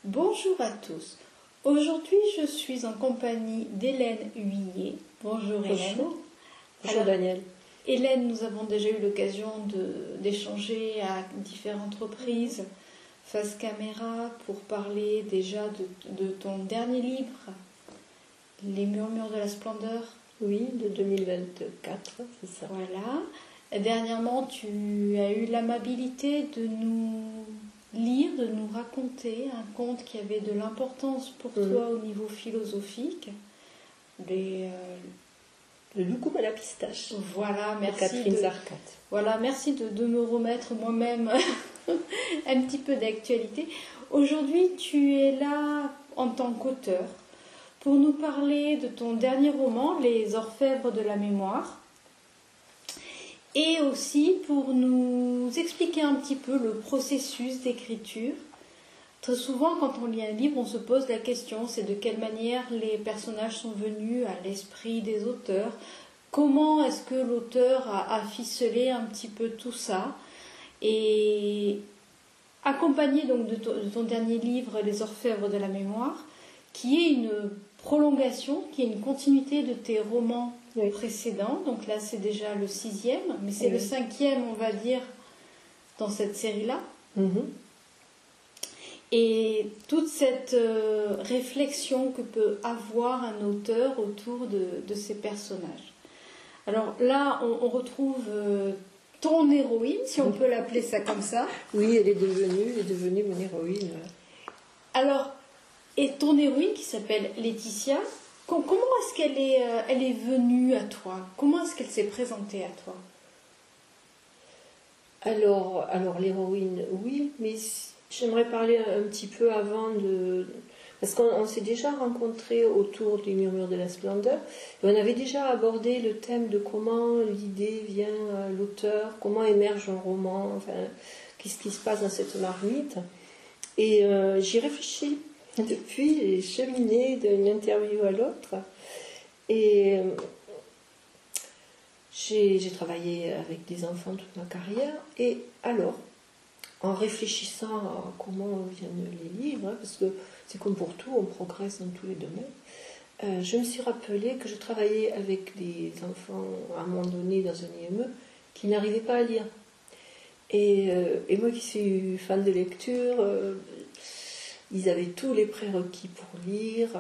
Bonjour à tous. Aujourd'hui, je suis en compagnie d'Hélène Huillet. Bonjour Hélène. Bonjour Daniel. Hélène, nous avons déjà eu l'occasion d'échanger à différentes reprises face caméra pour parler déjà de ton dernier livre, Les murmures de la splendeur. Oui, de 2024, c'est ça. Voilà. Dernièrement, tu as eu l'amabilité de nous lire, de nous raconter un conte qui avait de l'importance pour toi au niveau philosophique. Le loukoum à la pistache. Voilà, merci. Catherine Zarcat. Voilà, merci de me remettre moi-même un petit peu d'actualité. Aujourd'hui, tu es là en tant qu'auteur pour nous parler de ton dernier roman, Les Orfèvres de la mémoire, et aussi pour nous expliquer un petit peu le processus d'écriture. Très souvent, quand on lit un livre, on se pose la question, c'est de quelle manière les personnages sont venus à l'esprit des auteurs, comment est-ce que l'auteur a ficelé un petit peu tout ça. Et accompagné donc de ton dernier livre, Les Orfèvres de la mémoire, qui est une prolongation, qui est une continuité de tes romans précédents. Donc là, c'est déjà le 6e, mais c'est le 5e, on va dire, dans cette série-là. Et toute cette réflexion que peut avoir un auteur autour de ses personnages. Alors là, on retrouve ton héroïne, si on peut l'appeler ça comme ça. Oui, elle est devenue mon héroïne. Alors, et ton héroïne qui s'appelle Laetitia, comment est-ce qu'elle est venue à toi? Comment est-ce qu'elle s'est présentée à toi? Alors l'héroïne, oui, mais j'aimerais parler un petit peu avant de... Parce qu'on s'est déjà rencontrés autour des Murmures de la Splendeur, et on avait déjà abordé le thème de comment l'idée vient à l'auteur, comment émerge un roman, enfin, qu'est-ce qui se passe dans cette marmite. Et j'y réfléchis depuis, j'ai cheminé d'une interview à l'autre, et j'ai travaillé avec des enfants toute ma carrière, et alors, en réfléchissant à comment viennent les livres, parce que c'est comme pour tout, on progresse dans tous les domaines, je me suis rappelé que je travaillais avec des enfants à un moment donné dans un IME qui n'arrivaient pas à lire. Et moi qui suis fan de lecture, ils avaient tous les prérequis pour lire,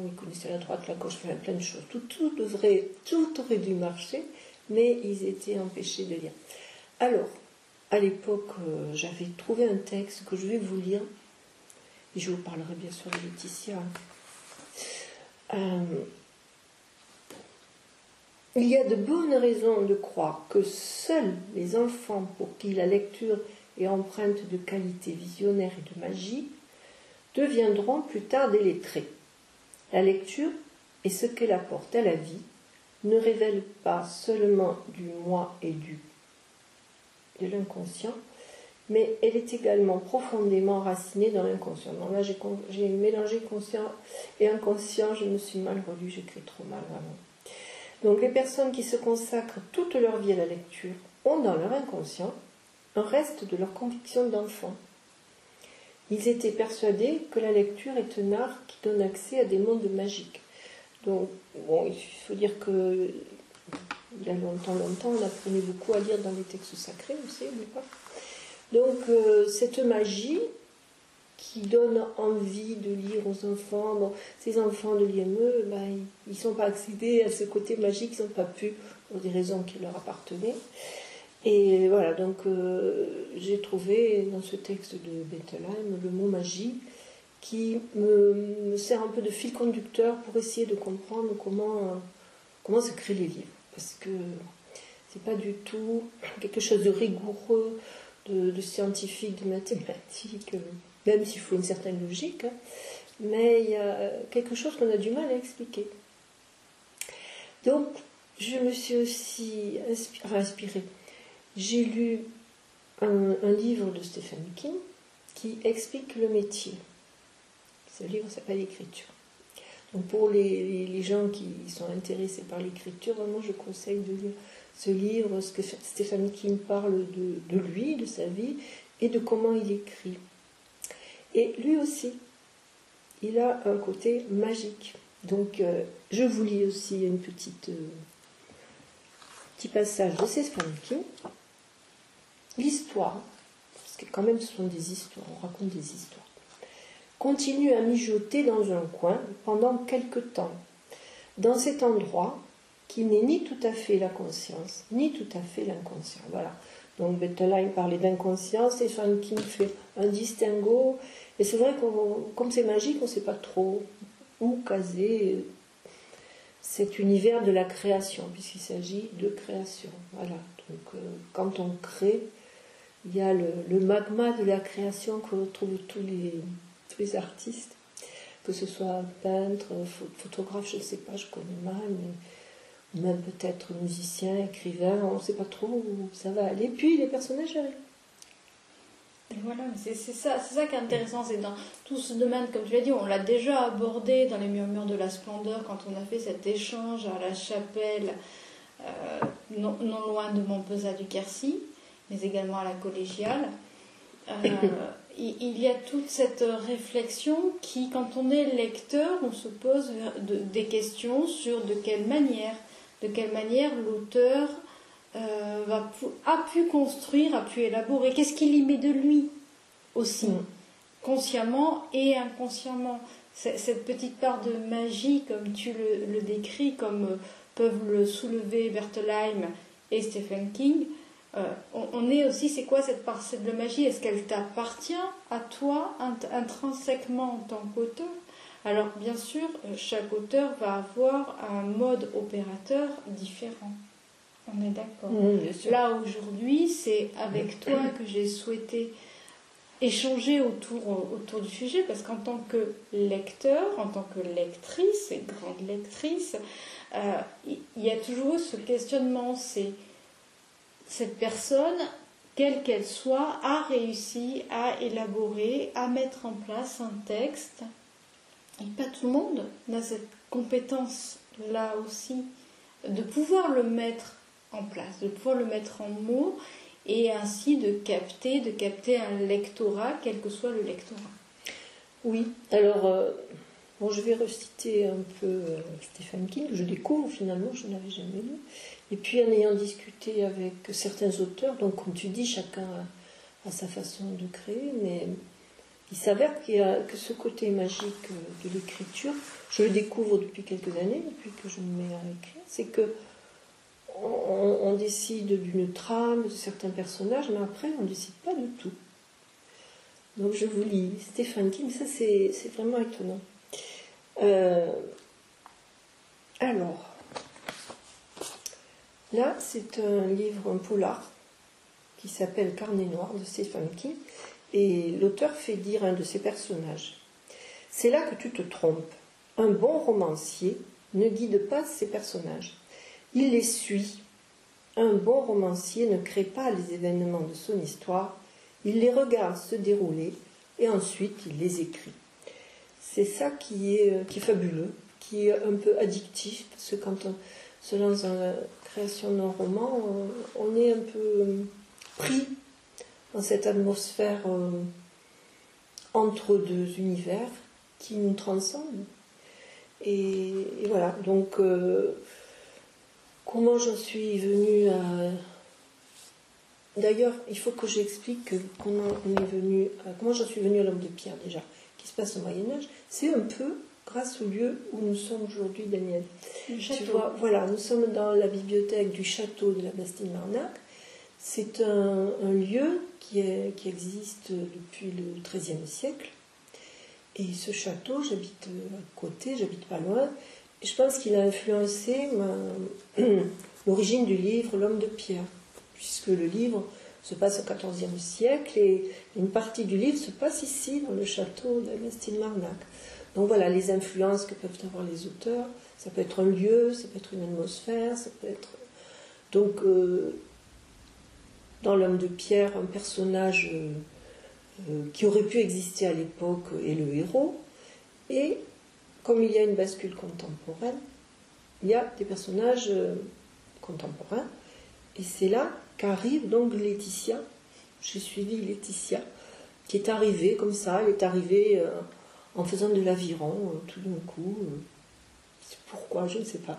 ils connaissaient la droite, la gauche, plein de choses, tout aurait dû marcher, mais ils étaient empêchés de lire. Alors, à l'époque, j'avais trouvé un texte que je vais vous lire, et je vous parlerai bien sûr de Laetitia. Il y a de bonnes raisons de croire que seuls les enfants pour qui la lecture est empreinte de qualités visionnaires et de magie deviendront plus tard des lettrés. La lecture et ce qu'elle apporte à la vie ne révèle pas seulement du moi et de l'inconscient, mais elle est également profondément enracinée dans l'inconscient. Donc là, j'ai mélangé conscient et inconscient, je me suis mal relue, j'écris trop mal, vraiment. Donc les personnes qui se consacrent toute leur vie à la lecture ont dans leur inconscient un reste de leur conviction d'enfant. Ils étaient persuadés que la lecture est un art qui donne accès à des mondes magiques. Donc, bon, il faut dire que il y a longtemps, on apprenait beaucoup à lire dans les textes sacrés aussi, n'est-ce pas? Donc, cette magie qui donne envie de lire aux enfants, bon, ces enfants de l'IME, ils ne sont pas accédés à ce côté magique, ils n'ont pas pu, pour des raisons qui leur appartenaient. Et voilà, donc j'ai trouvé dans ce texte de Bettelheim le mot magie qui me sert un peu de fil conducteur pour essayer de comprendre comment se créent les livres. Parce que c'est pas du tout quelque chose de rigoureux, de scientifique, de mathématique, même s'il faut une certaine logique, mais il y a quelque chose qu'on a du mal à expliquer. Donc, je me suis aussi inspirée. J'ai lu un livre de Stephen King qui explique le métier. Ce livre s'appelle L'écriture. Donc pour les gens qui sont intéressés par l'écriture, vraiment je conseille de lire ce livre, parce que Stephen King parle de lui, de sa vie, et de comment il écrit. Et lui aussi, il a un côté magique. Donc, je vous lis aussi un petit passage de Stephen King. L'histoire, parce que quand même ce sont des histoires, on raconte des histoires, continue à mijoter dans un coin pendant quelque temps, dans cet endroit qui n'est ni tout à fait la conscience, ni tout à fait l'inconscient. Voilà. Donc Bettelheim parlait d'inconscience, Stephen King fait un distinguo, et c'est vrai que comme c'est magique, on ne sait pas trop où caser cet univers de la création, puisqu'il s'agit de création. Voilà. Donc quand on crée, il y a le magma de la création que retrouvent tous les artistes, que ce soit peintre, photographe, je ne sais pas, je connais mal, mais même peut-être musicien, écrivain, on ne sait pas trop où ça va aller. Puis les personnages arrivent. Et voilà, c'est ça qui est intéressant, c'est dans tout ce domaine, comme tu l'as dit, on l'a déjà abordé dans les Murmures de la Splendeur quand on a fait cet échange à la chapelle non loin de Montpezat du Quercy, mais également à la collégiale. Il y a toute cette réflexion qui, quand on est lecteur, on se pose des questions sur de quelle manière l'auteur a pu construire, a pu élaborer. Qu'est-ce qu'il y met de lui aussi, consciemment et inconsciemment. Cette petite part de magie, comme tu le décris, comme peuvent le soulever Bettelheim et Stephen King, on est aussi, c'est quoi cette parcelle de magie? Est-ce qu'elle t'appartient à toi intrinsèquement en tant qu'auteur? Alors bien sûr, chaque auteur va avoir un mode opérateur différent. On est d'accord. Là aujourd'hui, c'est avec toi que j'ai souhaité échanger autour du sujet, parce qu'en tant que lecteur, en tant que lectrice et grande lectrice, il y a toujours ce questionnement, c'est cette personne, quelle qu'elle soit, a réussi à élaborer, à mettre en place un texte. Et pas tout le monde n'a cette compétence-là aussi, de pouvoir le mettre en place, de pouvoir le mettre en mots, et ainsi de capter un lectorat, quel que soit le lectorat. Oui, alors, je vais reciter un peu Stephen King, que je découvre finalement, je n'avais jamais lu. Et puis en ayant discuté avec certains auteurs, donc comme tu dis, chacun a sa façon de créer, mais il s'avère que ce côté magique de l'écriture, je le découvre depuis quelques années, depuis que je me mets à écrire, c'est que on décide d'une trame, de certains personnages, mais après on ne décide pas de tout. Donc je vous lis Stephen King, ça c'est vraiment étonnant. Alors, là c'est un livre, un polar, qui s'appelle Carnet noir de Stephen King, et l'auteur fait dire à un de ses personnages: c'est là que tu te trompes. Un bon romancier ne guide pas ses personnages. Il les suit. Un bon romancier ne crée pas les événements de son histoire, il les regarde se dérouler et ensuite il les écrit. C'est ça qui est fabuleux, qui est un peu addictif, parce que quand on se lance dans la création d'un roman, on est un peu pris dans cette atmosphère entre deux univers qui nous transcendent. Et voilà, donc comment j'en suis venue à... D'ailleurs, il faut que j'explique comment j'en suis venue à l'Homme de Pierre déjà, qui se passe au Moyen-Âge. C'est un peu grâce au lieu où nous sommes aujourd'hui, Daniel. Le château. Tu vois, voilà, nous sommes dans la bibliothèque du château de la Bastide-Marnac. C'est un lieu qui existe depuis le XIIIe siècle. Et ce château, j'habite à côté, j'habite pas loin. Et je pense qu'il a influencé l'origine du livre L'Homme de Pierre, puisque le livre se passe au XIVe siècle et une partie du livre se passe ici, dans le château de la Bastide-Marnac. Donc voilà, les influences que peuvent avoir les auteurs, ça peut être un lieu, ça peut être une atmosphère, ça peut être... Donc, dans L'Homme de Pierre, un personnage qui aurait pu exister à l'époque est le héros, et comme il y a une bascule contemporaine, il y a des personnages contemporains, et c'est là qu'arrive donc Laetitia. J'ai suivi Laetitia, qui est arrivée comme ça, elle est arrivée en faisant de l'aviron, tout d'un coup. Pourquoi, je ne sais pas.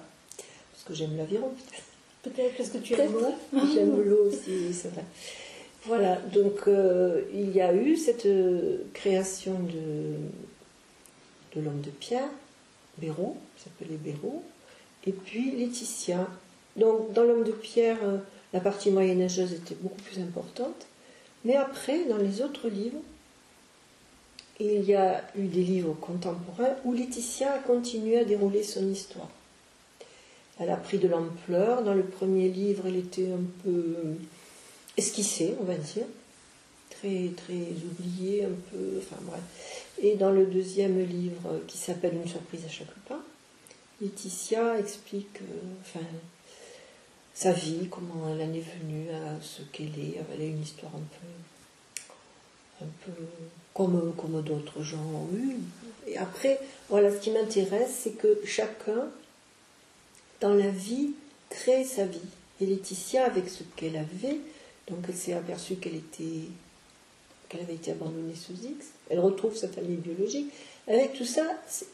Parce que j'aime l'aviron, peut-être. Peut-être parce que tu aimes l'eau. J'aime l'eau aussi, c'est vrai. Voilà, donc il y a eu cette création de l'homme de pierre, Béraud, qui s'appelait Béraud, et puis Laetitia. Donc dans l'homme de pierre, la partie moyenâgeuse était beaucoup plus importante, mais après, dans les autres livres, il y a eu des livres contemporains où Laetitia a continué à dérouler son histoire. Elle a pris de l'ampleur. Dans le premier livre, elle était un peu esquissée, on va dire, très, très oubliée, un peu, enfin bref. Et dans le deuxième livre, qui s'appelle Une surprise à chaque pas, Laetitia explique sa vie, comment elle en est venue à ce qu'elle est. Elle a une histoire un peu comme d'autres gens ont eu. Et après, voilà, ce qui m'intéresse, c'est que chacun, dans la vie, crée sa vie. Et Laetitia, avec ce qu'elle avait, donc elle s'est aperçue qu'elle avait été abandonnée sous X, elle retrouve sa famille biologique. Avec tout ça,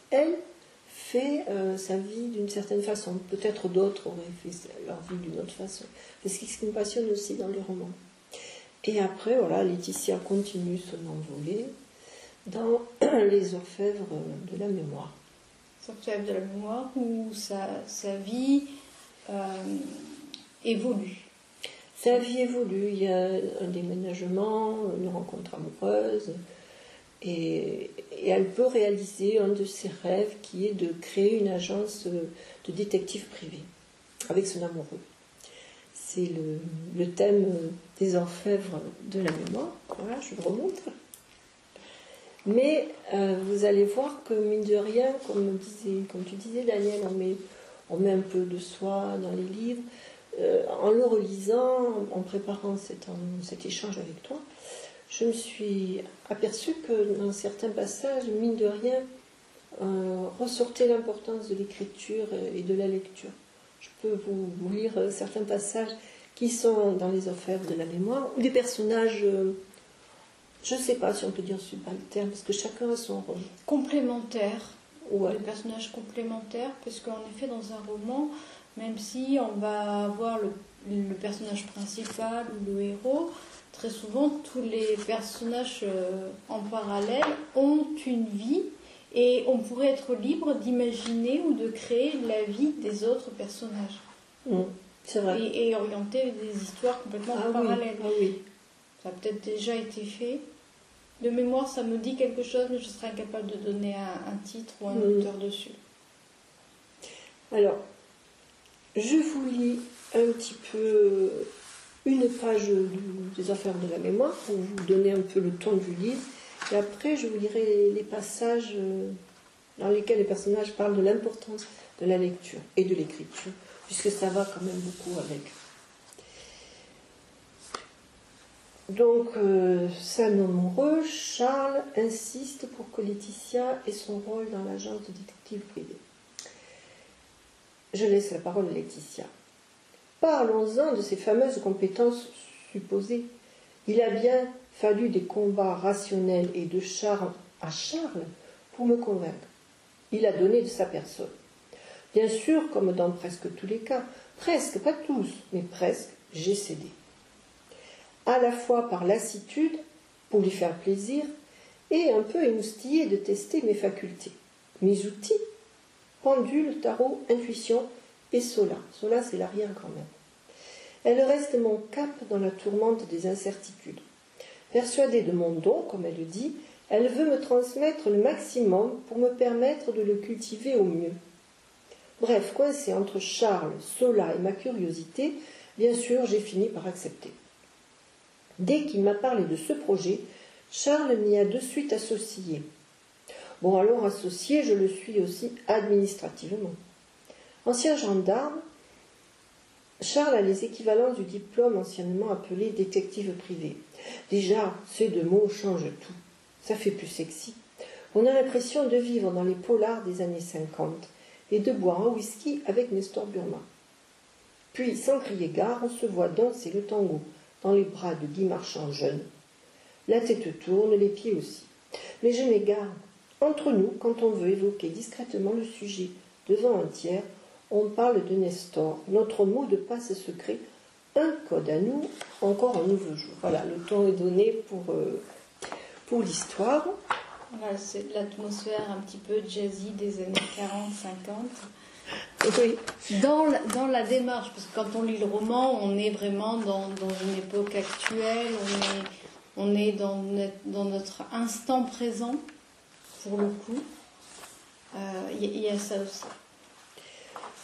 elle fait sa vie d'une certaine façon. Peut-être d'autres auraient fait leur vie d'une autre façon. C'est ce qui me passionne aussi dans les romans. Et après, voilà, Laetitia continue son envolée dans les orfèvres de la mémoire. Les orfèvres de la mémoire, où sa vie évolue. Sa vie évolue, il y a un déménagement, une rencontre amoureuse, et elle peut réaliser un de ses rêves qui est de créer une agence de détective privé avec son amoureux. C'est le thème des orfèvres de la mémoire. Voilà, je le remonte. Mais vous allez voir que, mine de rien, comme tu disais, Daniel, on met un peu de soi dans les livres. En le relisant, en préparant cet échange avec toi, je me suis aperçue que dans certains passages, mine de rien, ressortait l'importance de l'écriture et de la lecture. Je peux vous lire certains passages qui sont dans les orfèvres de la mémoire, ou des personnages, je ne sais pas si on peut dire subalternes, parce que chacun a son rôle. Complémentaires. Ouais. Des personnages complémentaires, parce qu'en effet, dans un roman, même si on va avoir le personnage principal ou le héros, très souvent, tous les personnages en parallèle ont une vie et on pourrait être libre d'imaginer ou de créer la vie des autres personnages. C'est vrai. Et orienter des histoires complètement parallèles. Oui. Ah oui. Ça a peut-être déjà été fait. De mémoire, ça me dit quelque chose, mais je serais incapable de donner un titre ou un auteur dessus. Alors, je vous lis un petit peu une page des orfèvres de la mémoire pour vous donner un peu le ton du livre. Et après, je vous lirai les passages dans lesquels les personnages parlent de l'importance de la lecture et de l'écriture, puisque ça va quand même beaucoup avec. Donc, son amoureux, Charles, insiste pour que Laetitia ait son rôle dans l'agence de détective privé. Je laisse la parole à Laetitia. Parlons-en de ces fameuses compétences supposées. Il a bien fallu des combats rationnels et de charme à Charles pour me convaincre. Il a donné de sa personne. Bien sûr, comme dans presque tous les cas, presque, pas tous, mais presque, j'ai cédé. À la fois par lassitude, pour lui faire plaisir, et un peu émoustillé de tester mes facultés. Mes outils, pendule, tarot, intuition et Sola. Sola, c'est l'arrière-grand-mère. Elle reste mon cap dans la tourmente des incertitudes. Persuadée de mon don, comme elle le dit, elle veut me transmettre le maximum pour me permettre de le cultiver au mieux. Bref, coincé entre Charles, Sola et ma curiosité, bien sûr, j'ai fini par accepter. Dès qu'il m'a parlé de ce projet, Charles m'y a de suite associé. Bon, alors associé, je le suis aussi administrativement. Ancien gendarme, Charles a les équivalents du diplôme anciennement appelé détective privé. Déjà, ces deux mots changent tout. Ça fait plus sexy. On a l'impression de vivre dans les polars des années 50 et de boire un whisky avec Nestor Burma. Puis, sans crier gare, on se voit danser le tango dans les bras de Guy Marchand jeune. La tête tourne, les pieds aussi. Mais je m'égare. Entre nous, quand on veut évoquer discrètement le sujet devant un tiers, on parle de Nestor, notre mot de passe secret, un code à nous, encore un nouveau jour. Voilà, le ton est donné pour l'histoire. Voilà, c'est l'atmosphère un petit peu jazzy des années 40-50. Oui. Dans la démarche, parce que quand on lit le roman, on est vraiment dans une époque actuelle, on est dans notre instant présent, pour le coup. Il y a ça aussi.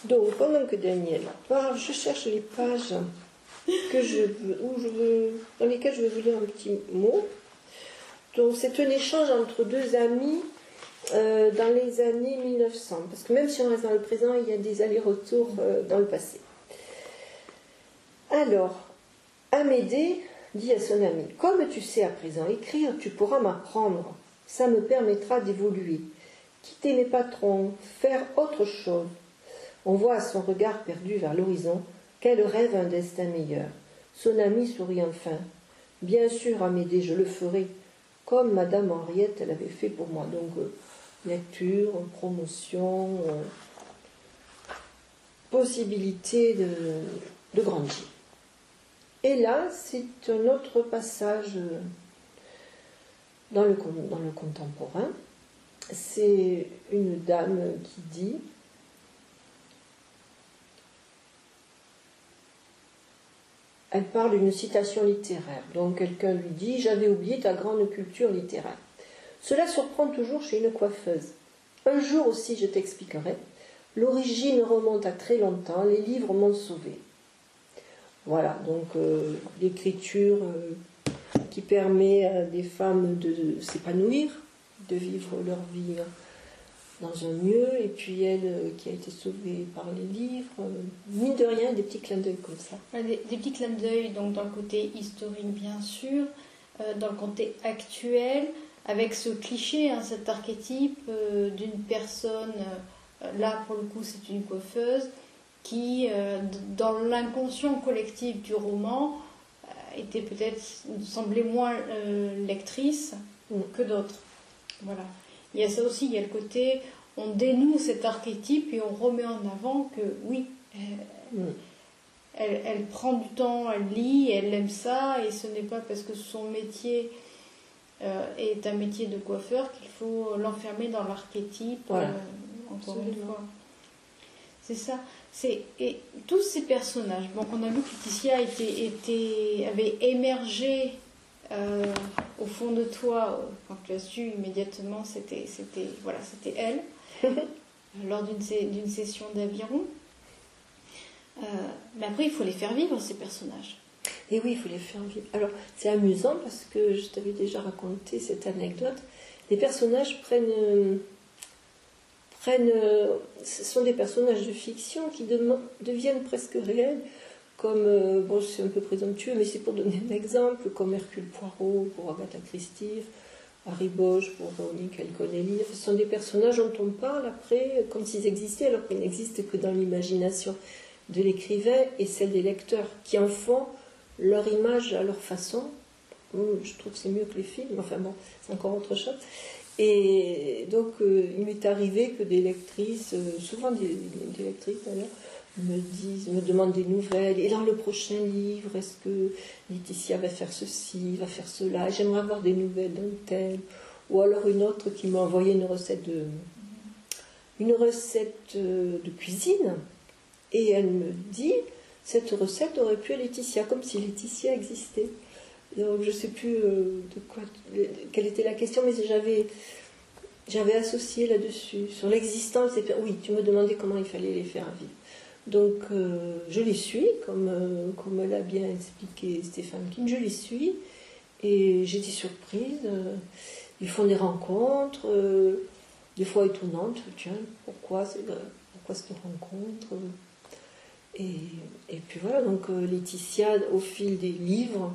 Donc, pendant que Daniel parle, je cherche les pages dans lesquelles je vais vous lire un petit mot. Donc, c'est un échange entre deux amis dans les années 1900. Parce que même si on reste dans le présent, il y a des allers-retours dans le passé. Alors, Amédée dit à son ami, « Comme tu sais à présent écrire, tu pourras m'apprendre. Ça me permettra d'évoluer. Quitter mes patrons, faire autre chose. » On voit à son regard perdu vers l'horizon qu'elle rêve un destin meilleur. Son ami sourit enfin. « Bien sûr, Amédée, je le ferai, comme Madame Henriette l'avait fait pour moi. » Donc, lecture, promotion, possibilité de grandir. Et là, c'est un autre passage dans le contemporain. C'est une dame qui dit... Elle parle d'une citation littéraire. Donc quelqu'un lui dit « J'avais oublié ta grande culture littéraire. » Cela surprend toujours chez une coiffeuse. Un jour aussi, je t'expliquerai. L'origine remonte à très longtemps. Les livres m'ont sauvé. Voilà, donc l'écriture qui permet à des femmes de s'épanouir, de vivre leur vie dans un mieux, et puis elle qui a été sauvée par les livres, mine de rien, des petits clins d'œil comme ça. Des petits clins d'œil, donc dans le côté historique bien sûr, dans le côté actuel, avec ce cliché, cet archétype d'une personne, là pour le coup c'est une coiffeuse, qui dans l'inconscient collectif du roman était peut-être, semblait moins lectrice que d'autres. Voilà. Il y a ça aussi, il y a le côté, on dénoue cet archétype et on remet en avant que oui, elle prend du temps, elle lit, elle aime ça, et ce n'est pas parce que son métier est un métier de coiffeur qu'il faut l'enfermer dans l'archétype, voilà. Encore une fois. C'est ça. Et tous ces personnages, donc on a vu que Laetitia avait émergé au fond de toi, quand tu as su immédiatement, c'était elle, lors d'une session d'aviron. Mais après, il faut les faire vivre, ces personnages. Et oui, il faut les faire vivre. Alors, c'est amusant parce que je t'avais déjà raconté cette anecdote. Les personnages ce sont des personnages de fiction qui deviennent presque réels, comme, bon, c'est un peu présomptueux, mais c'est pour donner un exemple, comme Hercule Poirot pour Agatha Christie, Harry Bosch pour Véronique Alconelli. Ce sont des personnages dont on parle après comme s'ils existaient, alors qu'ils n'existent que dans l'imagination de l'écrivain et celle des lecteurs, qui en font leur image à leur façon. Je trouve que c'est mieux que les films, enfin bon, c'est encore autre chose. Et donc, il m'est arrivé que des lectrices, souvent des lectrices d'ailleurs, me demandent des nouvelles. Et dans le prochain livre, est-ce que Laetitia va faire ceci, va faire cela? J'aimerais avoir des nouvelles d'un tel. Ou alors une autre qui m'a envoyé une recette de cuisine. Et elle me dit, cette recette aurait pu être Laetitia, comme si Laetitia existait. Donc je ne sais plus quelle était la question, mais j'avais associé là-dessus, sur l'existence. Oui, tu me demandais comment il fallait les faire vivre. Donc je les suis, comme l'a bien expliqué Stéphane King, je les suis, et j'étais surprise. Ils font des rencontres, des fois étonnantes. Tiens, pourquoi cette rencontre? Et puis voilà, donc Laetitia, au fil des livres,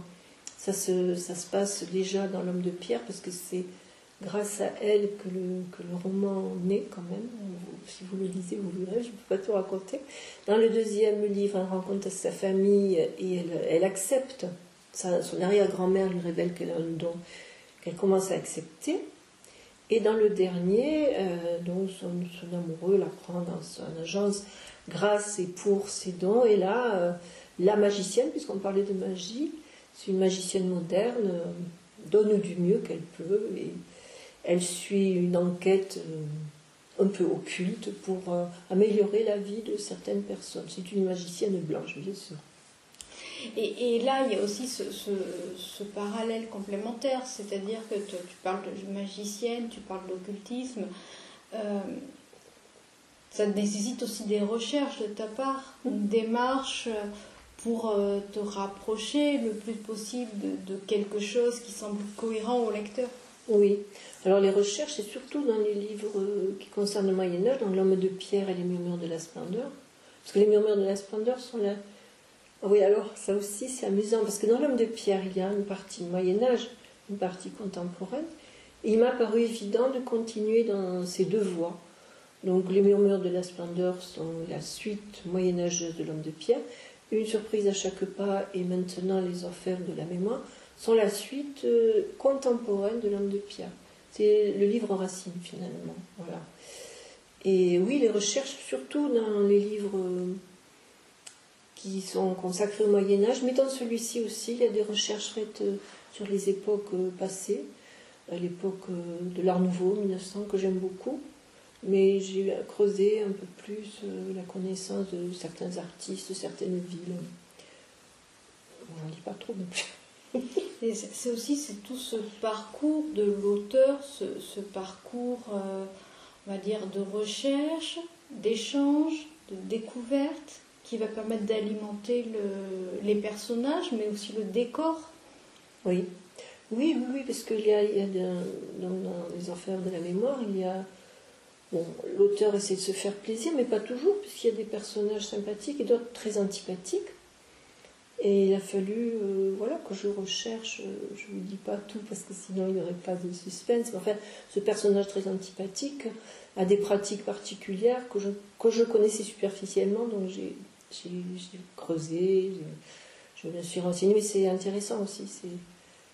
ça se passe déjà dans L'Homme de Pierre, parce que c'est grâce à elle que le roman naît quand même. Si vous le lisez, vous verrez, je ne peux pas tout raconter. Dans le deuxième livre, elle rencontre sa famille et elle accepte. Son arrière-grand-mère lui révèle qu'elle a un don qu'elle commence à accepter. Et dans le dernier, donc son amoureux la prend dans son agence grâce et pour ses dons. Et là, la magicienne, puisqu'on parlait de magie, c'est une magicienne moderne, donne du mieux qu'elle peut. Et elle suit une enquête un peu occulte pour améliorer la vie de certaines personnes. C'est une magicienne blanche, bien sûr. Et là, il y a aussi ce parallèle complémentaire, c'est-à-dire que tu parles de magicienne, tu parles d'occultisme. Ça nécessite aussi des recherches de ta part, une démarche pour te rapprocher le plus possible de quelque chose qui semble cohérent au lecteur. Oui. Alors les recherches, c'est surtout dans les livres qui concernent le Moyen-Âge, dans L'Homme de pierre et les murmures de la splendeur. Parce que les murmures de la splendeur sont là. Oui, alors ça aussi c'est amusant, parce que dans L'Homme de pierre, il y a une partie Moyen-Âge, une partie contemporaine, et il m'a paru évident de continuer dans ces deux voies. Donc les murmures de la splendeur sont la suite moyenâgeuse de L'Homme de pierre, Une surprise à chaque pas et maintenant les orfèvres de la mémoire sont la suite contemporaine de L'Homme de pierre. C'est le livre Racine finalement. Voilà. Et oui, les recherches, surtout dans les livres qui sont consacrés au Moyen-Âge, mais dans celui-ci aussi, il y a des recherches faites sur les époques passées, à l'époque de l'Art Nouveau, 1900, que j'aime beaucoup, mais j'ai creusé un peu plus la connaissance de certains artistes, de certaines villes. On n'en dit pas trop non plus. Et c'est aussi tout ce parcours de l'auteur, ce parcours, on va dire, de recherche, d'échange, de découverte, qui va permettre d'alimenter les personnages, mais aussi le décor. Oui, parce qu'il y a dans les orfèvres de la mémoire, il y a... Bon, l'auteur essaie de se faire plaisir, mais pas toujours, puisqu'il y a des personnages sympathiques et d'autres très antipathiques. Et il a fallu que je recherche, je ne vous dis pas tout, parce que sinon il n'y aurait pas de suspense. Mais enfin, ce personnage très antipathique a des pratiques particulières que je connaissais superficiellement, donc j'ai creusé, je me suis renseignée, mais c'est intéressant aussi.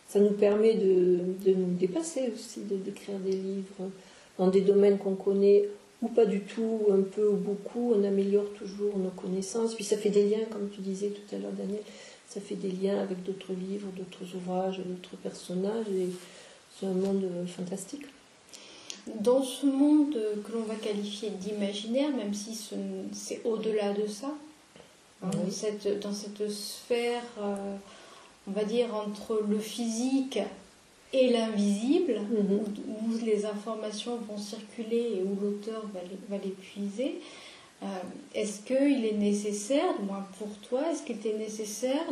Ça nous permet de nous dépasser aussi, d'écrire des livres dans des domaines qu'on connaît ou pas du tout, un peu ou beaucoup. On améliore toujours nos connaissances. Puis ça fait des liens, comme tu disais tout à l'heure, Daniel, ça fait des liens avec d'autres livres, d'autres ouvrages, d'autres personnages. Et c'est un monde fantastique. Dans ce monde que l'on va qualifier d'imaginaire, même si c'est au-delà de ça, oui. Dans cette sphère, on va dire, entre le physique et l'invisible, où les informations vont circuler et où l'auteur va les puiser, est-ce qu'il est nécessaire, du moins pour toi, est-ce qu'il est nécessaire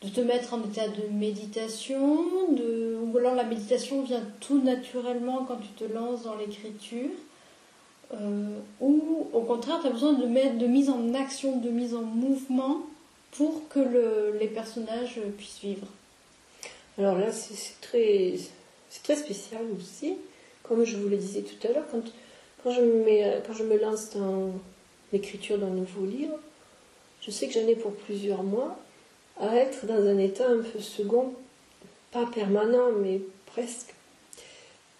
de te mettre en état de méditation, ou alors la méditation vient tout naturellement quand tu te lances dans l'écriture, ou au contraire tu as besoin de mise en action, de mise en mouvement pour que les personnages puissent vivre? Alors là c'est très spécial aussi, comme je vous le disais tout à l'heure, quand je me lance dans l'écriture d'un nouveau livre, je sais que j'en ai pour plusieurs mois à être dans un état un peu second, pas permanent, mais presque.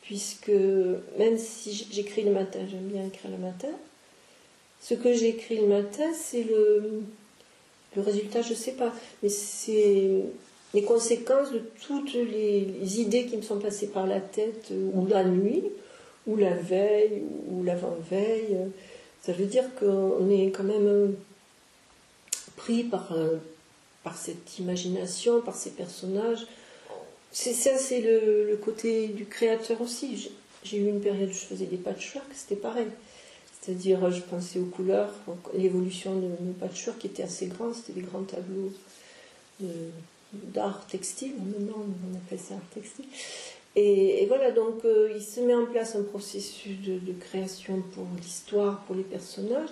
Puisque même si j'écris le matin, j'aime bien écrire le matin, ce que j'écris le matin, c'est le résultat, je ne sais pas, mais c'est les conséquences de toutes les idées qui me sont passées par la tête, ou la nuit, ou la veille, ou l'avant-veille. Ça veut dire qu'on est quand même pris par cette imagination, par ces personnages. C'est le côté du créateur aussi. J'ai eu une période où je faisais des patchwork, c'était pareil. C'est-à-dire, je pensais aux couleurs, l'évolution de mes patchwork qui était assez grand, c'était des grands tableaux d'art textile, maintenant on appelle ça art textile. Et voilà, donc il se met en place un processus de création pour l'histoire, pour les personnages.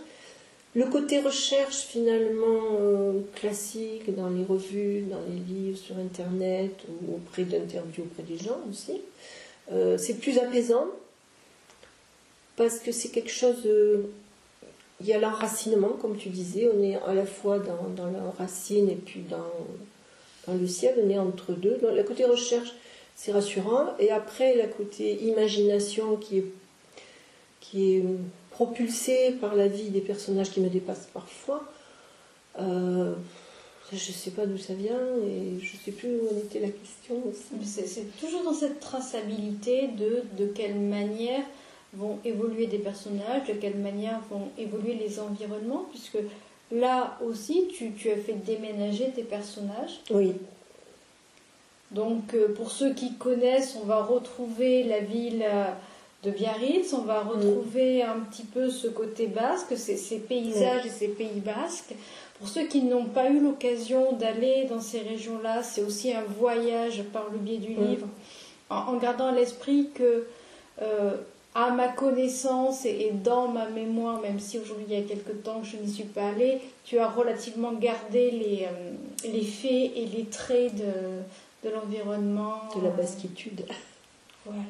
Le côté recherche finalement classique dans les revues, dans les livres, sur internet ou auprès d'interviews auprès des gens aussi, c'est plus apaisant parce que c'est quelque chose il y a l'enracinement comme tu disais, on est à la fois dans la racine et puis dans le ciel, on est entre deux. Donc, le côté recherche, c'est rassurant. Et après, le côté imagination qui est propulsée par la vie des personnages qui me dépassent parfois. Je ne sais pas d'où ça vient et je ne sais plus où en était la question aussi. C'est toujours dans cette traçabilité de quelle manière vont évoluer des personnages, de quelle manière vont évoluer les environnements, puisque là aussi, tu as fait déménager tes personnages. Oui. Donc, pour ceux qui connaissent, on va retrouver la ville de Biarritz, on va retrouver un petit peu ce côté basque, ces paysages et ces pays basques. Pour ceux qui n'ont pas eu l'occasion d'aller dans ces régions-là, c'est aussi un voyage par le biais du livre, en gardant à l'esprit que, à ma connaissance et dans ma mémoire, même si aujourd'hui il y a quelques temps que je n'y suis pas allée, tu as relativement gardé les faits et les traits de l'environnement. De la basquitude. Voilà.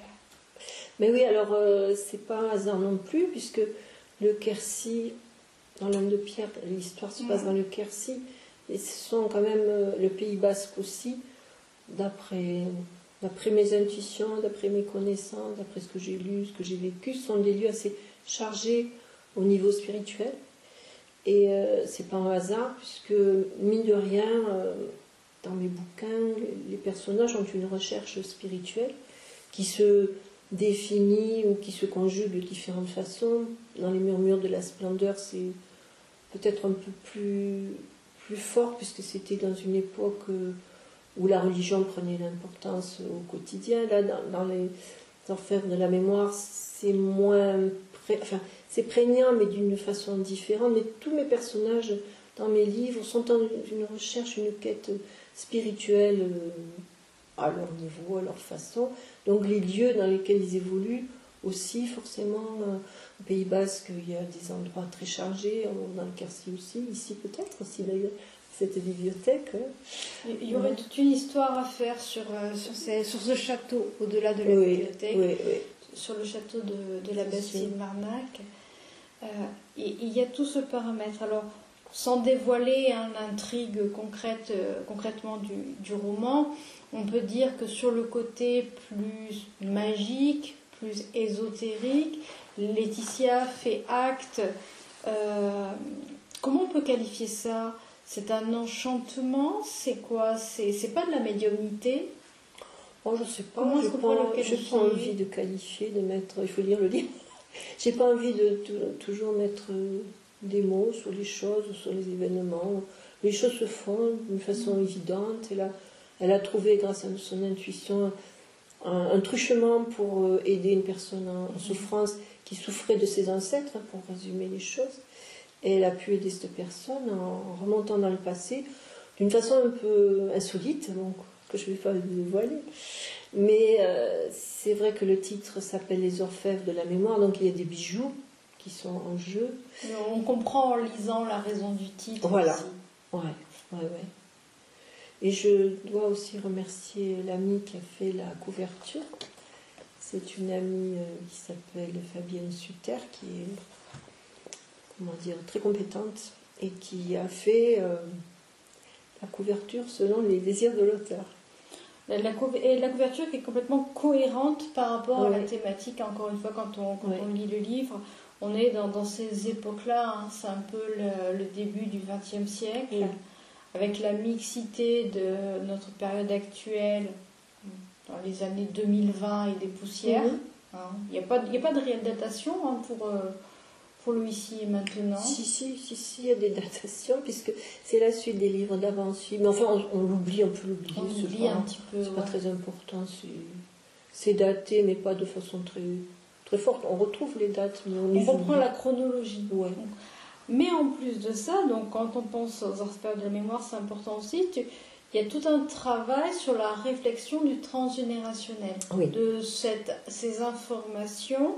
Mais oui, alors c'est pas un hasard non plus, puisque le Quercy, dans l'âme de Pierre, l'histoire se passe dans le Quercy, et ce sont quand même le Pays Basque aussi, d'après mes intuitions, d'après mes connaissances, d'après ce que j'ai lu, ce que j'ai vécu, ce sont des lieux assez chargés au niveau spirituel. Et c'est pas un hasard, puisque mine de rien, dans mes bouquins, les personnages ont une recherche spirituelle qui se définit ou qui se conjugue de différentes façons. Dans les murmures de la splendeur, c'est peut-être un peu plus fort, puisque c'était dans une époque où la religion prenait l'importance au quotidien. Là, dans les orfèvres de la mémoire, c'est moins... c'est prégnant, mais d'une façon différente. Mais tous mes personnages dans mes livres sont dans une recherche, une quête spirituelle à leur niveau, à leur façon. Donc les lieux dans lesquels ils évoluent aussi, forcément, au Pays Basque, il y a des endroits très chargés, dans le Quercy aussi, ici peut-être aussi d'ailleurs, cette bibliothèque. Il y aurait toute une histoire à faire sur ce château, au-delà de la bibliothèque, sur le château de la Bastille de Marnac. Et il y a tout ce paramètre. Alors, sans dévoiler l'intrigue concrètement du roman, on peut dire que sur le côté plus magique, plus ésotérique, Laetitia fait acte. Comment on peut qualifier ça? C'est un enchantement? C'est quoi? C'est pas de la médiumnité? Oh, je sais pas. Je n'ai pas envie de qualifier, de mettre. Il faut lire le livre. J'ai pas envie de toujours mettre des mots sur les choses ou sur les événements. Les choses se font d'une façon évidente. Elle a trouvé, grâce à son intuition, un truchement pour aider une personne en souffrance qui souffrait de ses ancêtres, pour résumer les choses. Et elle a pu aider cette personne en remontant dans le passé d'une façon un peu insolite, donc, que je ne vais pas dévoiler. Mais c'est vrai que le titre s'appelle Les Orfèvres de la mémoire, donc il y a des bijoux qui sont en jeu. On comprend en lisant la raison du titre. Voilà. Aussi. Ouais. Et je dois aussi remercier l'amie qui a fait la couverture. C'est une amie qui s'appelle Fabienne Sutter, qui est très compétente et qui a fait la couverture selon les désirs de l'auteur. La couverture qui est complètement cohérente par rapport à la thématique. Encore une fois, quand on lit le livre, on est dans ces époques-là. C'est un peu le début du XXe siècle, avec la mixité de notre période actuelle, dans les années 2020 et des poussières. Il n'y a pas de réelle datation pour le ici et maintenant. Si, il y a des datations, puisque c'est la suite des livres d'avant. Mais enfin, on l'oublie, on peut l'oublier. On oublie un petit peu. C'est pas très important. C'est daté, mais pas de façon très, très forte. On retrouve les dates, mais on reprend la chronologie. Ouais. Mais en plus de ça, donc quand on pense aux orfèvres de la mémoire, c'est important aussi. Il y a tout un travail sur la réflexion du transgénérationnel, de ces informations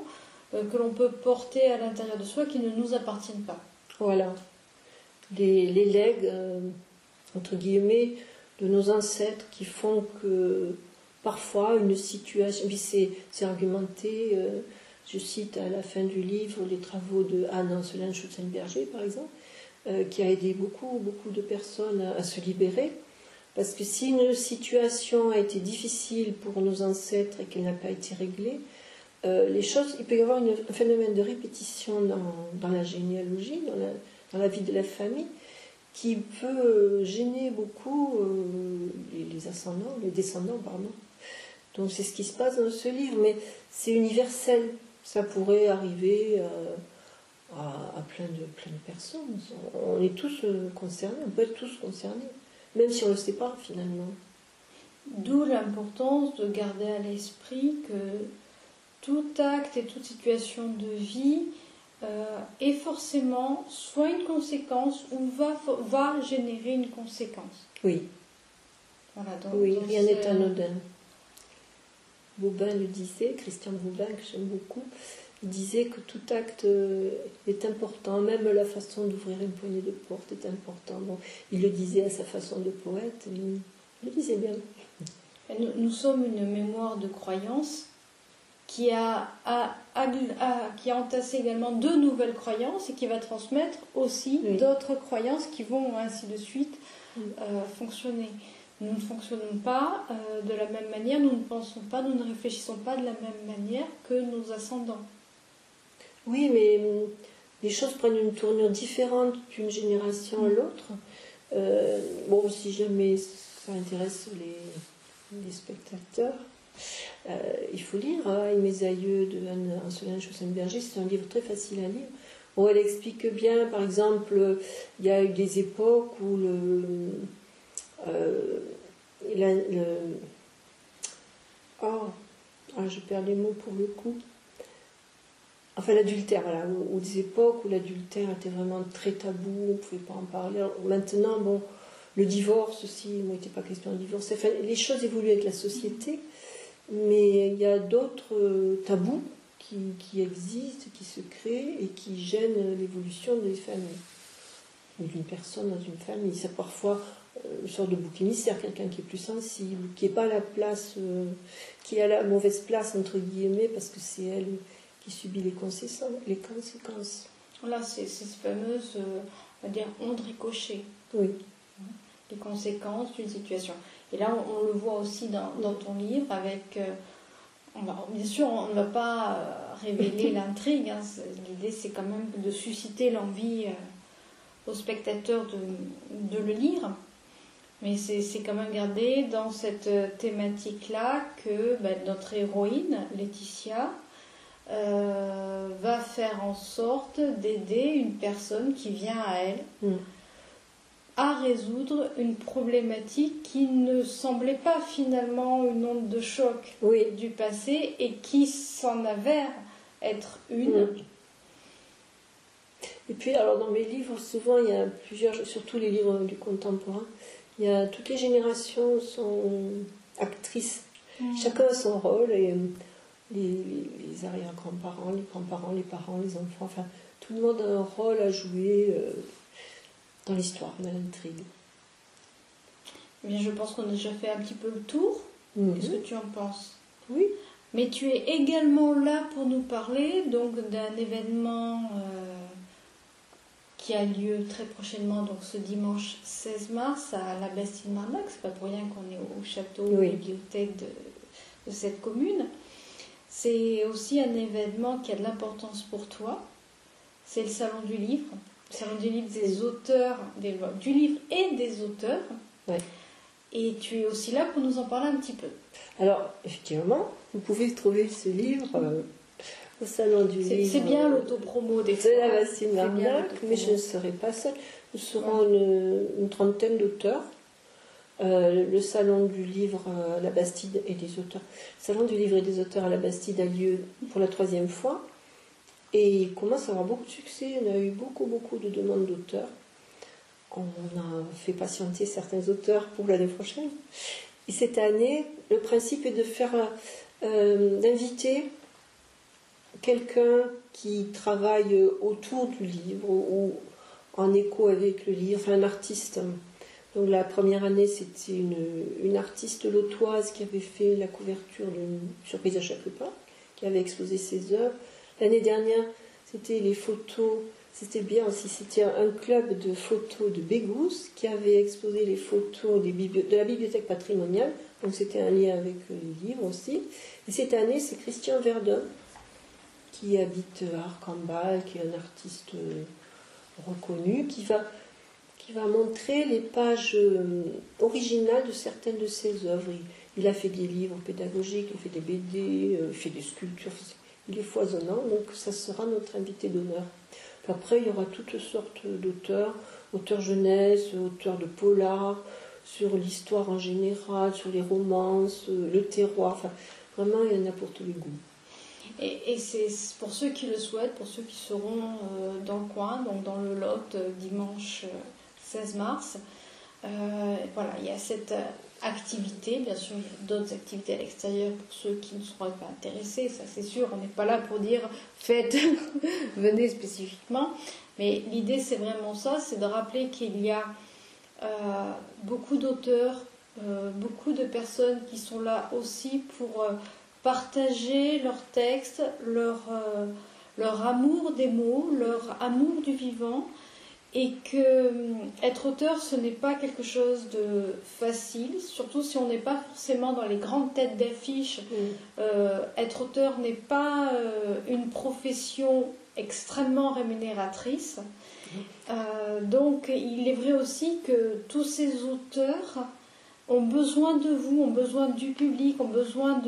que l'on peut porter à l'intérieur de soi qui ne nous appartiennent pas. Voilà. Les legs, entre guillemets, de nos ancêtres qui font que parfois une situation, puis c'est argumenté, je cite à la fin du livre les travaux de Anne-Ancelin Schutzenberger par exemple, qui a aidé beaucoup de personnes à se libérer Parce que si une situation a été difficile pour nos ancêtres et qu'elle n'a pas été réglée, les choses, il peut y avoir un phénomène de répétition dans la généalogie, dans la vie de la famille, qui peut gêner beaucoup les ascendants, les descendants, pardon. Donc c'est ce qui se passe dans ce livre, mais c'est universel. Ça pourrait arriver à plein de personnes. On est tous concernés, on peut être tous concernés, même si on ne le sait pas finalement. D'où l'importance de garder à l'esprit que tout acte et toute situation de vie est forcément soit une conséquence ou va générer une conséquence. Oui. Voilà, oui, rien n'est anodin. Boubin le disait, Christian Boubin, que j'aime beaucoup, il disait que tout acte est important, même la façon d'ouvrir une poignée de porte est important. Bon, il le disait à sa façon de poète, il le disait bien. Nous sommes une mémoire de croyances qui a entassé également de nouvelles croyances et qui va transmettre aussi d'autres croyances qui vont ainsi de suite fonctionner. Nous ne fonctionnons pas de la même manière, nous ne pensons pas, nous ne réfléchissons pas de la même manière que nos ascendants. Oui, mais les choses prennent une tournure différente d'une génération à l'autre. Bon, si jamais ça intéresse les spectateurs, il faut lire Mes aïeux de Anne-Ancelin Chaussin-Berger. C'est un livre très facile à lire. Bon, elle explique bien, par exemple, il y a eu des époques où je perds les mots pour le coup. Enfin, l'adultère, voilà, ou des époques où l'adultère était vraiment très tabou, on ne pouvait pas en parler. Alors, maintenant, bon, le divorce aussi, il n'était pas question de divorce. Enfin, les choses évoluent avec la société, mais il y a d'autres tabous qui existent, qui se créent et qui gênent l'évolution des familles, ou d'une personne dans une famille. C'est parfois une sorte de bouc émissaire, quelqu'un qui est plus sensible, qui n'est pas à la place, qui est à la mauvaise place, entre guillemets, parce que c'est elle qui subit les conséquences. Voilà, c'est ces fameuses, on va dire, ondes ricochées. Oui. Les conséquences d'une situation. Et là, on le voit aussi dans ton livre avec... bien sûr, on ne va pas révéler l'intrigue. Hein. L'idée, c'est quand même de susciter l'envie aux spectateurs de le lire. Mais c'est quand même gardé dans cette thématique-là que notre héroïne, Laetitia, va faire en sorte d'aider une personne qui vient à elle à résoudre une problématique qui ne semblait pas finalement une onde de choc du passé et qui s'en avère être une. Et puis, alors dans mes livres, souvent il y a plusieurs, surtout les livres du contemporain, il y a toutes les générations sont actrices. Chacun a son rôle et les arrière-grands-parents, les grands-parents, les parents, les enfants, enfin tout le monde a un rôle à jouer dans l'histoire, dans l'intrigue. Eh bien, je pense qu'on a déjà fait un petit peu le tour. Qu'est-ce que tu en penses? Oui. Mais tu es également là pour nous parler donc d'un événement qui a lieu très prochainement, donc ce dimanche 16 mars à la Bastide-Marnac. C'est pas pour rien qu'on est au château, bibliothèque de cette commune. C'est aussi un événement qui a de l'importance pour toi. C'est le Salon du Livre. Le Salon du Livre des auteurs, du livre et des auteurs. Ouais. Et tu es aussi là pour nous en parler un petit peu. Alors, effectivement, vous pouvez trouver ce livre au Salon du Livre. C'est bien l'autopromo des fois. C'est la Bastide-Marnac, mais je ne serai pas seule. Nous serons une trentaine d'auteurs. Le Salon du Livre à la Bastide et des auteurs. Le Salon du Livre et des auteurs à la Bastide a lieu pour la 3e fois. Et il commence à avoir beaucoup de succès. On a eu beaucoup de demandes d'auteurs. On a fait patienter certains auteurs pour l'année prochaine. Et cette année, le principe est de d'inviter quelqu'un qui travaille autour du livre ou en écho avec le livre, enfin un artiste. Donc la première année, c'était une artiste lautoise qui avait fait la couverture d'une surprise à chaque pas, qui avait exposé ses œuvres. L'année dernière, c'était les photos c'était bien aussi. C'était un club de photos de Bégousse qui avait exposé les photos de la bibliothèque patrimoniale. Donc c'était un lien avec les livres aussi. Et cette année, c'est Christian Verdun qui habite à Arcambal, qui est un artiste reconnu, qui va montrer les pages originales de certaines de ses œuvres. Il a fait des livres pédagogiques, il fait des BD, il fait des sculptures. Il est foisonnant, donc ça sera notre invité d'honneur. Après, il y aura toutes sortes d'auteurs, auteurs jeunesse, auteurs de polar, sur l'histoire en général, sur les romances, le terroir. Enfin, vraiment, il y en a pour tous les goûts. Et c'est pour ceux qui le souhaitent, pour ceux qui seront dans le coin, donc dans le Lot, dimanche 16 mars. Voilà, il y a cette activité. Bien sûr, il y a d'autres activités à l'extérieur pour ceux qui ne seront pas intéressés, ça c'est sûr. On n'est pas là pour dire faites, venez spécifiquement. Mais l'idée, c'est vraiment ça, c'est de rappeler qu'il y a beaucoup d'auteurs, beaucoup de personnes qui sont là aussi pour partager leurs textes, leur amour des mots, leur amour du vivant, et que être auteur, ce n'est pas quelque chose de facile, surtout si on n'est pas forcément dans les grandes têtes d'affiche. Être auteur n'est pas une profession extrêmement rémunératrice. Donc il est vrai aussi que tous ces auteurs ont besoin de vous, ont besoin du public, ont besoin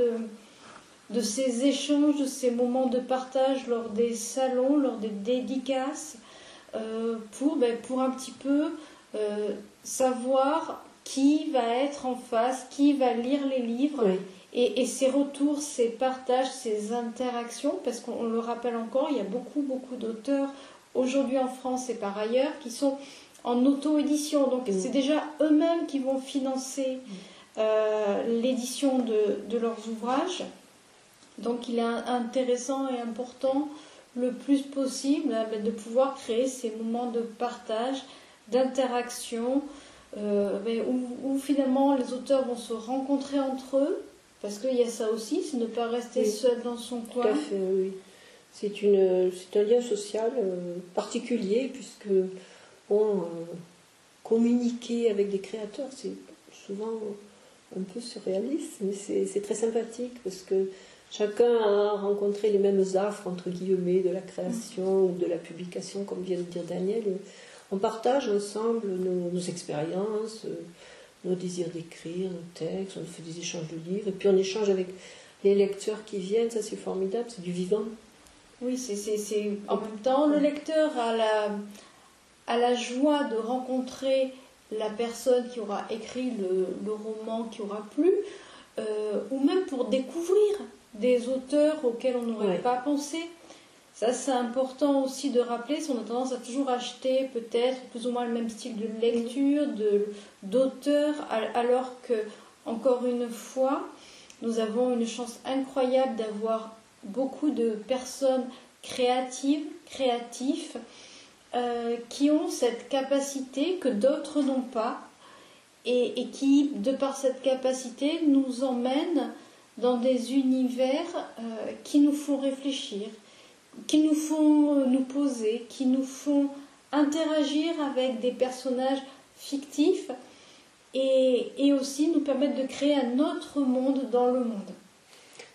de ces échanges, de ces moments de partage lors des salons, lors des dédicaces, pour un petit peu savoir qui va être en face, qui va lire les livres, oui. Et ces retours, ces partages, ces interactions, parce qu'on le rappelle encore, il y a beaucoup d'auteurs aujourd'hui en France et par ailleurs qui sont en auto-édition, donc c'est déjà eux-mêmes qui vont financer l'édition de leurs ouvrages. Donc il est intéressant et important le plus possible de pouvoir créer ces moments de partage, d'interaction, où finalement les auteurs vont se rencontrer entre eux, parce qu'il y a ça aussi, c'est ne pas rester seul dans son coin. Tout à fait, oui. C'est un lien social particulier, puisque communiquer avec des créateurs, c'est souvent un peu surréaliste, mais c'est très sympathique, parce que chacun a rencontré les mêmes affres, entre guillemets, de la création ou de la publication, comme vient de dire Daniel. On partage ensemble nos expériences, nos désirs d'écrire, nos textes, on fait des échanges de livres, et puis on échange avec les lecteurs qui viennent, ça c'est formidable, c'est du vivant. Oui, c'est en même temps, le lecteur a la joie de rencontrer la personne qui aura écrit le roman qui aura plu, ou même pour découvrir des auteurs auxquels on n'aurait pas pensé. Ça, c'est important aussi de rappeler, si on a tendance à toujours acheter peut-être plus ou moins le même style de lecture, d'auteurs, alors que, encore une fois, nous avons une chance incroyable d'avoir beaucoup de personnes créatives, créatifs, qui ont cette capacité que d'autres n'ont pas, et qui, de par cette capacité, nous emmènent dans des univers qui nous font réfléchir, qui nous font nous poser, qui nous font interagir avec des personnages fictifs et aussi nous permettent de créer un autre monde dans le monde.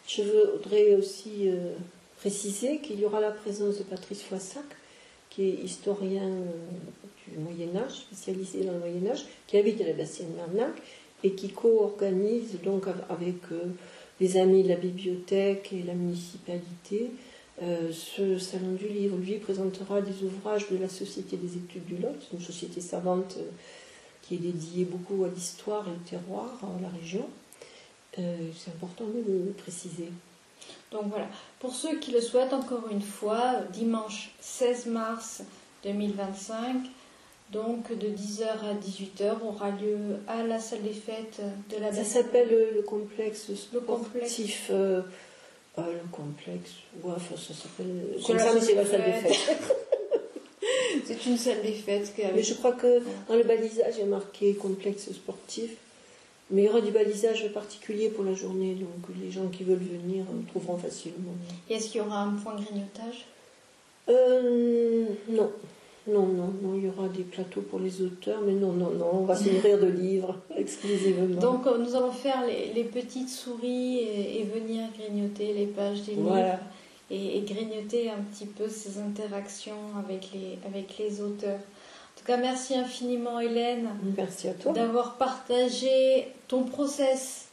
Je voudrais aussi préciser qu'il y aura la présence de Patrice Foissac, qui est historien du Moyen-Âge, spécialisé dans le Moyen-Âge, qui habite à la Bastide-Marnac et qui co-organise donc avec les amis de la bibliothèque et la municipalité ce salon du livre. Lui présentera des ouvrages de la Société des études du Lot, une société savante qui est dédiée beaucoup à l'histoire et au terroir à la région. C'est important de le préciser. Donc voilà, pour ceux qui le souhaitent, encore une fois, dimanche 16 mars 2025, donc de 10h à 18h, aura lieu à la salle des fêtes de la Bastide. Ça s'appelle le complexe sportif. Le complexe, ouais, enfin, ça s'appelle comme ça, mais c'est la salle des fêtes. C'est une salle des fêtes. Mais je crois que dans le balisage, il y a marqué complexe sportif. Mais il y aura du balisage particulier pour la journée, donc les gens qui veulent venir trouveront facilement. Et est-ce qu'il y aura un point grignotage ? Non. Non, il y aura des plateaux pour les auteurs, mais non, on va se nourrir de livres exclusivement. Donc nous allons faire les petites souris et venir grignoter les pages des livres et grignoter un petit peu ces interactions avec les auteurs. En tout cas, merci infiniment Hélène. Merci à toi. D'avoir partagé ton process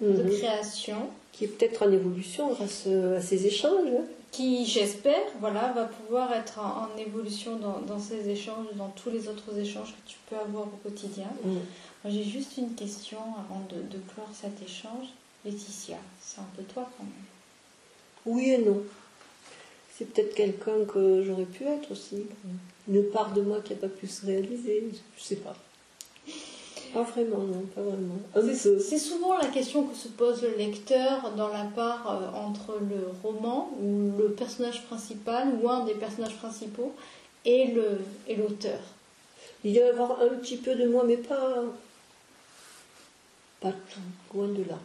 de création. Qui est peut-être en évolution grâce à ces échanges. Qui, j'espère, va pouvoir être en évolution dans ces échanges, dans tous les autres échanges que tu peux avoir au quotidien. Moi, j'ai juste une question avant de clore cet échange. Laetitia, c'est un peu toi quand même. Oui et non. C'est peut-être quelqu'un que j'aurais pu être aussi. Une part de moi qui n'a pas pu se réaliser, je sais pas. Pas vraiment, non, pas vraiment. C'est souvent la question que se pose le lecteur dans la part entre le roman ou le personnage principal ou un des personnages principaux et l'auteur. Il doit y avoir un petit peu de moi, mais pas tout, loin de là.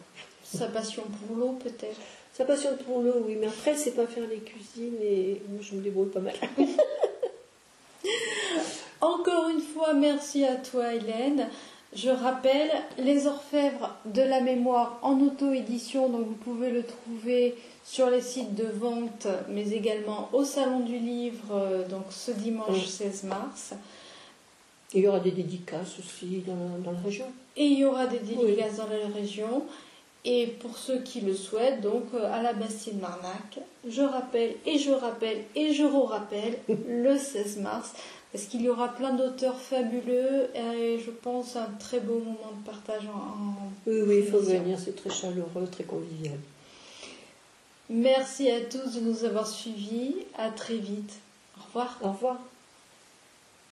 Sa passion pour l'eau peut-être. Sa passion pour l'eau, oui, mais après, c'est pas faire les cuisines et moi, je me débrouille pas mal. Encore une fois, merci à toi Hélène. Je rappelle, Les Orfèvres de la mémoire en auto-édition, donc vous pouvez le trouver sur les sites de vente, mais également au Salon du Livre, donc ce dimanche 16 mars. Il y aura des dédicaces aussi dans la région. Et il y aura des dédicaces dans la région. Et pour ceux qui le souhaitent, donc à la Bastille de Marnac, je rappelle et je rappelle et je re-rappelle le 16 mars. Parce qu'il y aura plein d'auteurs fabuleux et je pense un très beau moment de partage Oui, il faut venir, c'est très chaleureux, très convivial. Merci à tous de nous avoir suivis. À très vite. Au revoir. Au revoir.